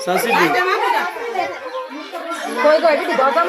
সাসি কই কই দিদি দরজা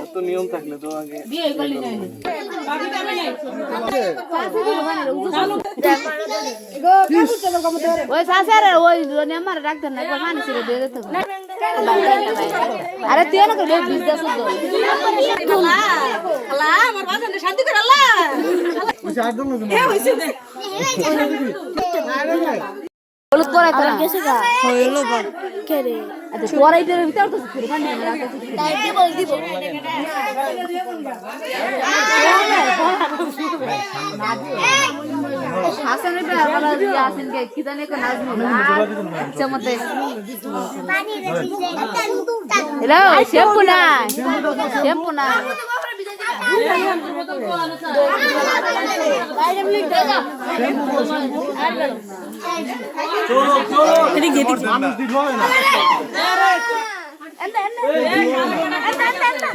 মত নিয়ম থাকলে তো আগে ওই সাসারে ওই জন্য আমার রাখতে না একবার পানি ছিল দিয়ে দিতে আরে তুই না করে বিষ দাও শুদ্ধ আল্লাহ আমার বাজানে শান্তি করে আল্লাহ ওই আর দম না এ হইছে হলুদ করে তোরা গেছে গা হইলো বল কে রে আচ্ছা তোরা এটার ভিতর তো ফিরে পানি না তাই দিব হাসানের পে আবার ইয়াসিন কে কি জানে কো নাজ না চমতে পানি রে হ্যালো শ্যাম্পু না চলো এদিকে এদিকে মানুষ দিতে হবে না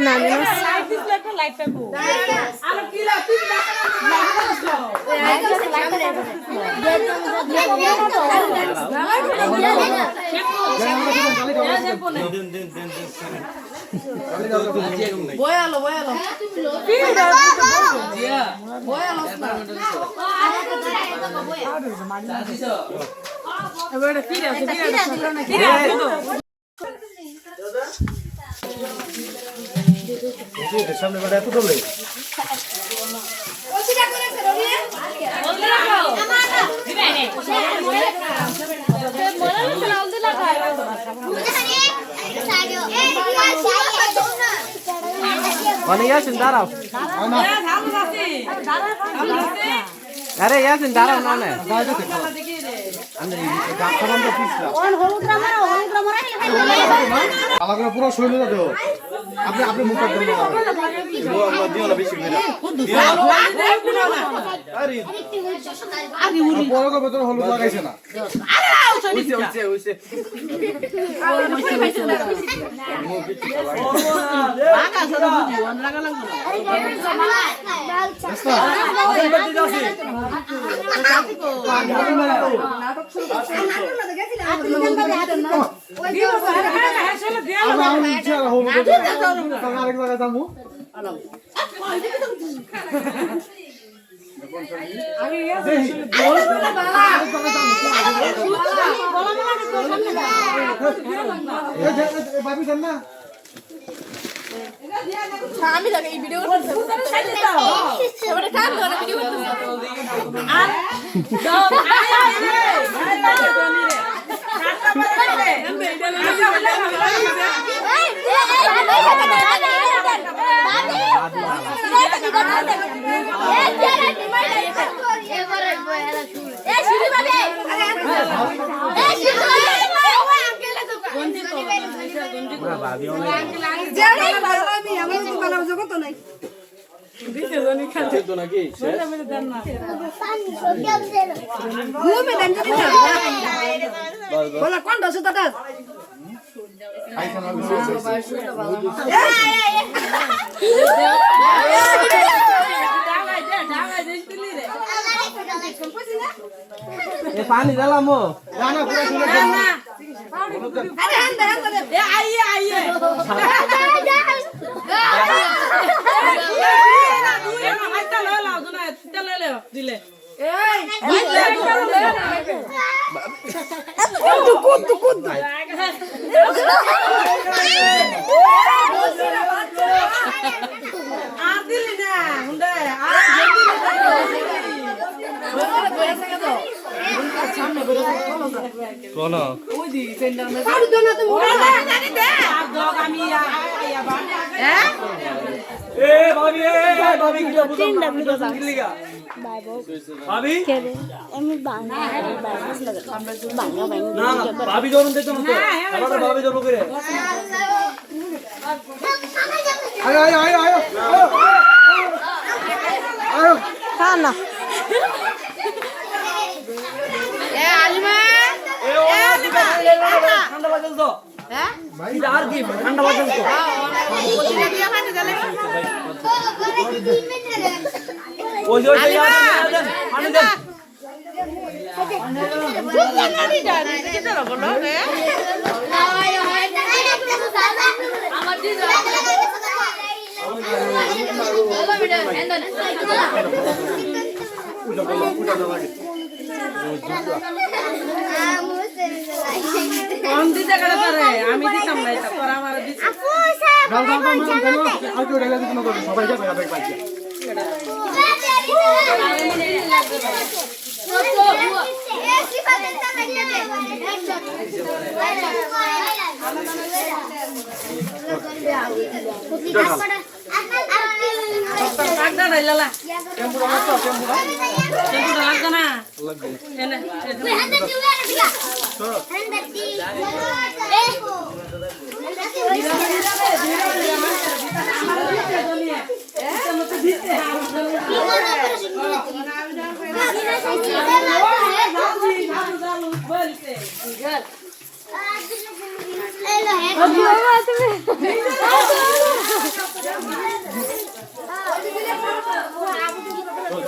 না লাইট পাবো আর কি বয়ালো বয়ালো বয়ালো এবারে ফিরে আসে ফিরে আসে সামনে বড় এত দলে ওদিকে করে রবি বলতে রাখো দিবে নে বলতে লাগা মানে ইয়াসিন দাঁড়াও আরে ইয়াসিন দাঁড়াও না না আলাদা পুরো শৈল দাও আপনি আপনি মুখ কাট দিও দিও না বেশি করে দিও আরে আরে উনি বড় করে ভেতরে হলুদ লাগাইছে না আরে ওইছে আগা সারা বুঝি ওন লাগা লাগলো নাটক শুরু করতে গেছিলাম আরেক জায়গায় যাবো আমি লাগে এই ভিডিও पानी डाला मो गाना पूरा सुन अरे हंद ए आइए आइए ले लाओ दुना ले ले दिले कुद आ दिले ना কোন ওই দি সেন্টার মে কারু জন্য তুমি জানি দে দগ আমি আইয়া বা হ্যাঁ এ ভাবি কি বুঝছ না কি লিগা ভাবি আমি বাংলা না না ভাবি জরুন দিত না তো আবার ভাবি জরুন করে আয় আয় আয় আয় আয় খানা এ আলিমা এ ও দিবা ঠান্ডা বাজল তো হ্যাঁ ভাই আর কি ঠান্ডা বাজল তো ওদিকে দিয়া পানি গেলে ওই যে পানি দেন কোন দিতে গেলে পারে আমি দিতাম না এটা তোরা আমার দিছ দাও দাও দাও দাও আর কি ঢেলে দিতে না তো সবাই যাবে আবে পাইছে লাগদা নাই লালা টেম্পু লাগতো টেম্পু টেম্পুটা লাগদা না লাগবে এনে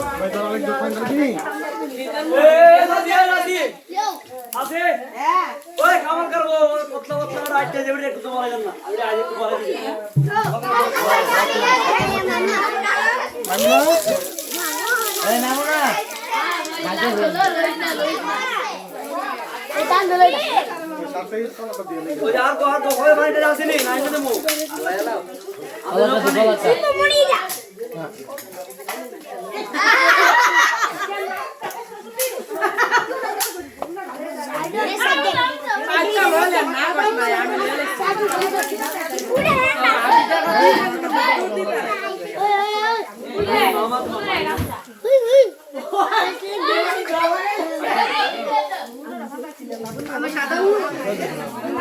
ভাই তারা লাগবে ফাইন কি এ দাদি দাদি আছে ওই খাবার করব কতলা কতলা রাইটে যেবড়ি একটু তোমার জান না আমি আজ একটু বলে দিই এই নামো না ওই আর কো হয় বাড়িতে আসেনি নাই না মু আল্লাহ আল্লাহ আল্লাহ আচ্ছা বলে না বাস না আমি লেলে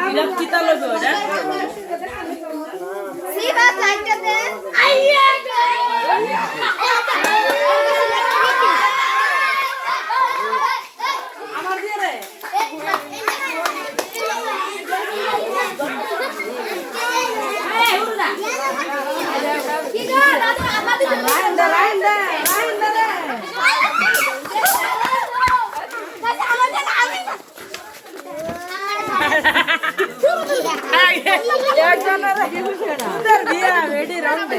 ইলা কিতা লবে ওটা আমার দিয়ে রে উধর দিয়া রেডি রাউন্ড দে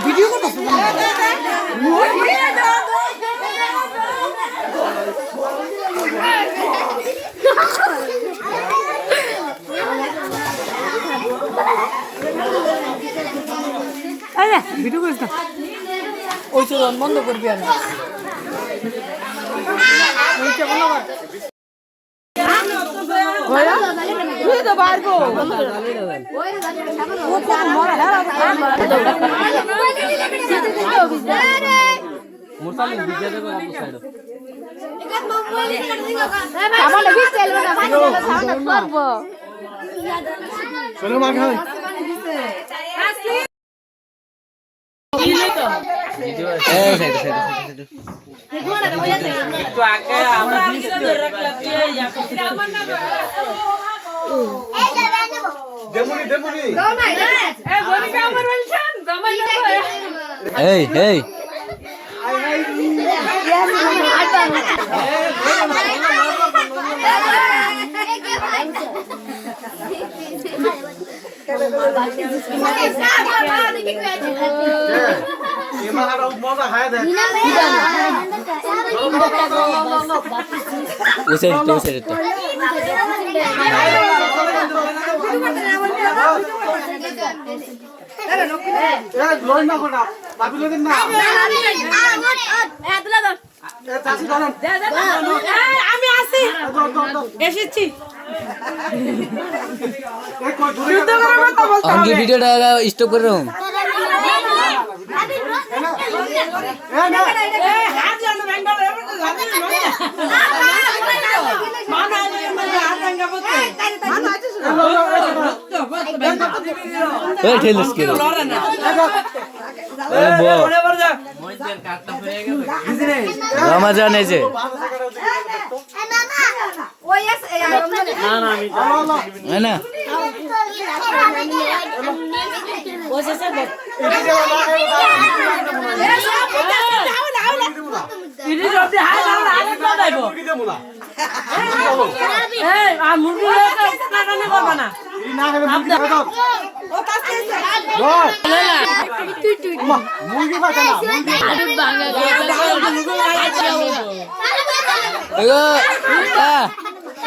ভিডিও করতেছ ভিডিও করিস না ওই চলন বন্ধ করবি না ওইটা বলো তুই তো পারবো মুরসালিন ভিডিও দেব আপু সাইড আমার দেখি চলবে না ভাই সাউন্ড করব চলো মা খাই একটু আগে আমরা ধরে রাখলাম ইয়া করতে দেমুনি দেমুনি এই এই এমারা মজা খায় দেখ ওসে ওসে তো লই না কোনা ভাবি লই না চাচি ধরেন আমি আসি এসেছি हम की वीडियो स्टॉप कर रहा हूँ ठेल इसके रमजान ऐसे है ना মুরগি খায় না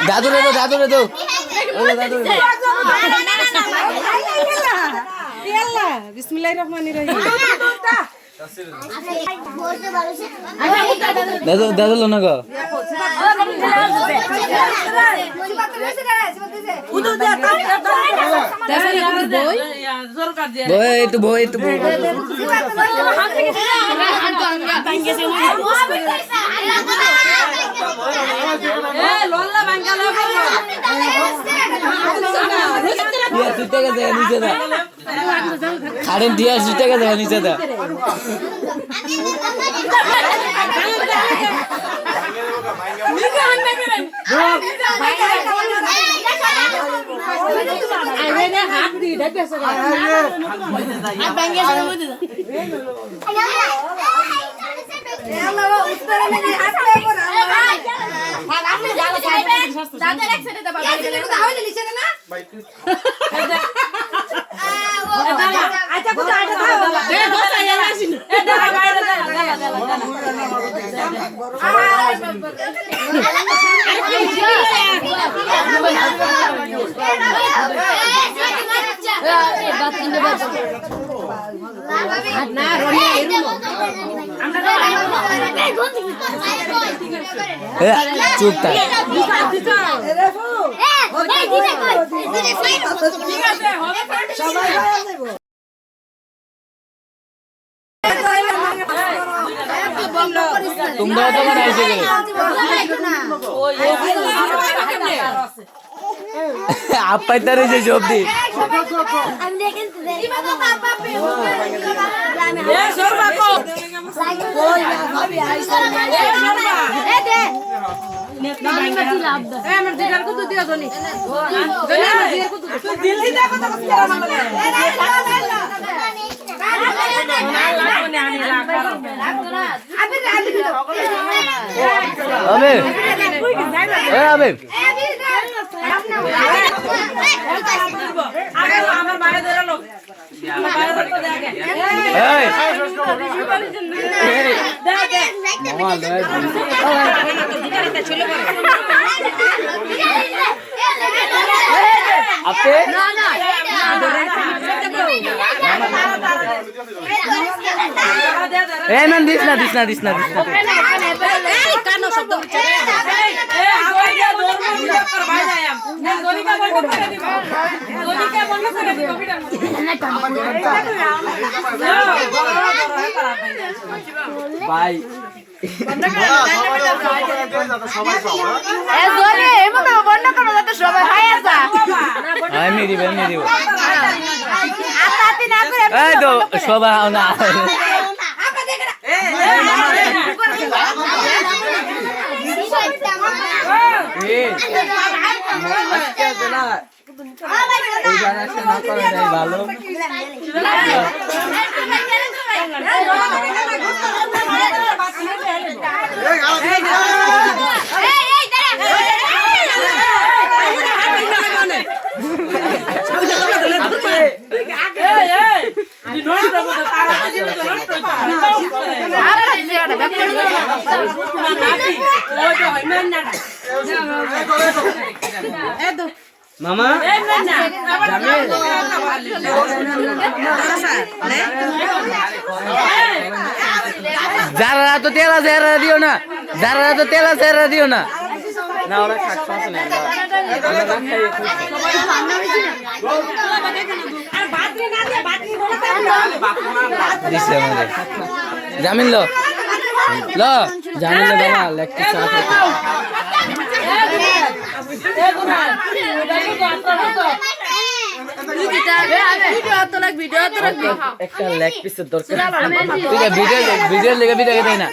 दादू रे दो दादू रे दो दादू रे बिस्मिल्लाहिर्रहमानिर्रहीम दादू दादू लो ना को बोय तो बोय नीचे था खाड़े दिया सुटे का नीचे था चुप था तुम दो तो बनाई से आप पैदल से जॉब दी अबे আমার বাইরে ধরে লোক বাইরে ধরে দেখে आपे ए मैम दिसना दिसना दिसना दिसना कानो शब्द भाई সবাই আমি দিব এই তো সবাই না ভালো মামা যারা তো তেল আছে এরা দিও না যারা তো তেল আছে এরা দিও না না ওরা খাক সমস্যা নেই দিছে আমাদের জামিন লো লো জামিন লো বাবা লেখতে চাপ একটা লেগ পিসের দরকার ঠিক আছে ভিডিও লেগে ভিডিও দেয় না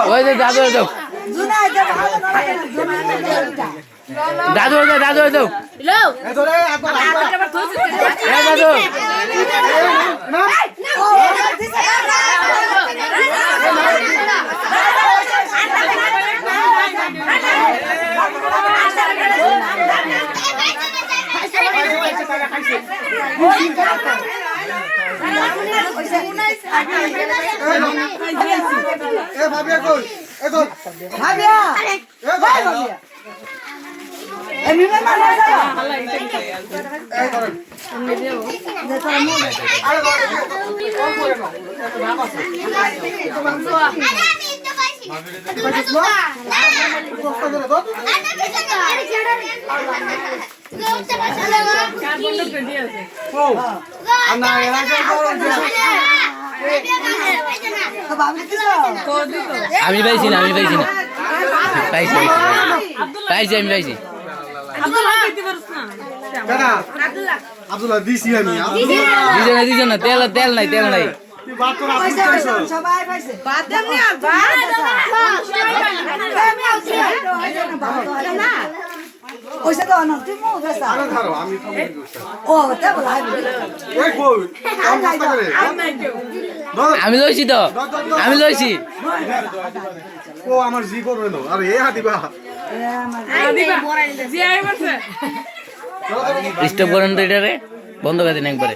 ওই যে দাদু দাও দাদু দাও দাদু দাও দাদু আমি পাইছি না পাইছি আমি পাইছি আব্দুল্লাহ দিছি আমি দিছে না তেল নাই আমি লইছি তো ও আমার জি করবে না আরে এ হাতিবা স্টপ করেন তো এটারে বন্ধ করে দিন একবারে